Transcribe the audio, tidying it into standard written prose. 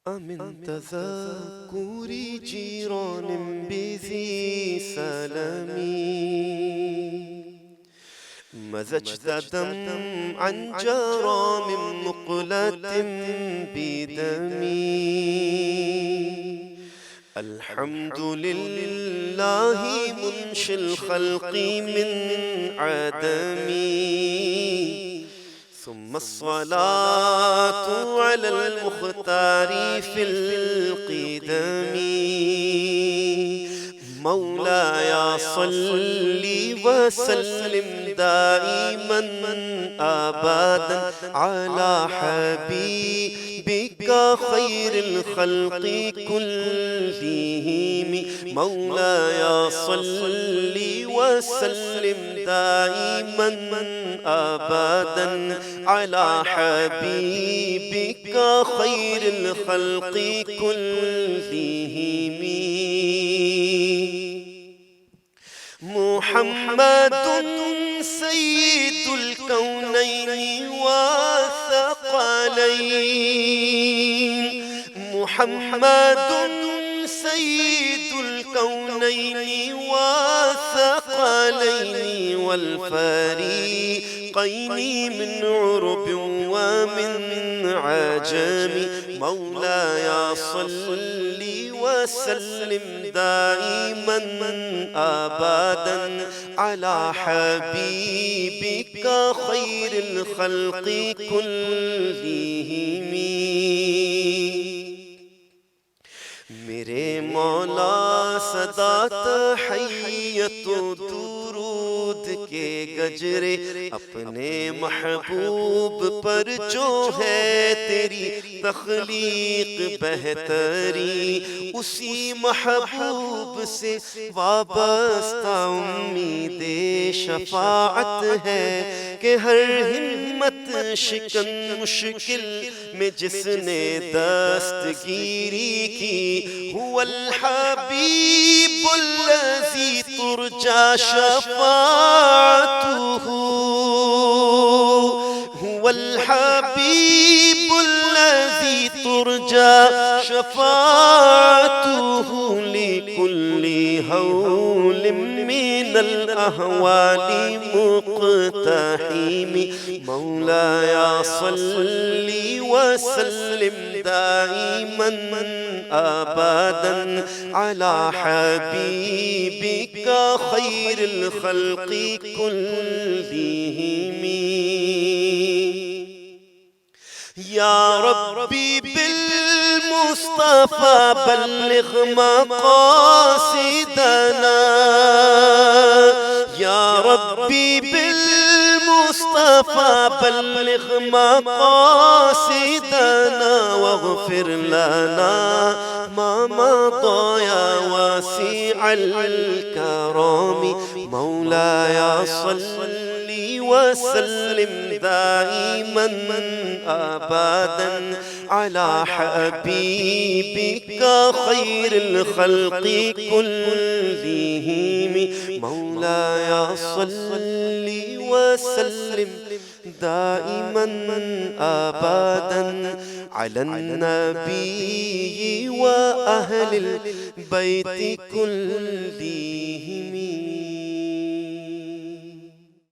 أمن تذكر جيران بذي سلام مزجت دمعا جرى من مقلة بدمي. الحمد لله منشي الخلق من عدمي، ثم الصلاة على المختار في القدم. مولاي صل وسلم دائما أبدا على حبيبك خير الخلق كلهم. مولاي صل وسلم دائما أبدا على حبيبك خير الخلق كلهم. محمد سيد الكونين والثقلين، محمد سيد الكونين والثقلين والفريقين من عرب ومن عجم. مولاي صل وسلم دائما أبدا على حبيبك خير الخلق كلهم. मेरे मौला सदा तहय्यत दुरूद के गजरे अपने महबूब पर जो है तेरी तख्लीक बेहतरी, उसी महबूब से वाबस्ता उम्मीदे शफाअत है कि हर हिम्मत शिकन मुश्किल में जिसने दस्तगीरी की। हुवल हबीबुल्लज़ी तुरजा शफ़ाअतुहु, हुवल हबीबुल्लज़ी तुरजा शफ़ाअतुहु लिकुल्लि हौलिम मिनल अहवालि मुक़तहिम। मौलाय सल्लि वसल्लिम दाइमन अबदा अला हबीबिक खैरिल खल्क़ि कुल्लिहिम। या रब्बी बिल मुस्तफ़ा बल्लिग़ मक़ासिदना, या रब्बी बिल मुस्तफ़ा बल्लिग़ मक़ासिदना वग़फ़िर लना मा मदा या वासिअल करम। मौलाय सल्लि वसल्लिम दाइमन अबदा अला हबीबिक खैरिल खल्क़ि कुल्लिहिम। मौलाय सल्लि वसल्लिम दाइमन अबदा अलन नबी व अहलिल बैति कुल्लिहिम।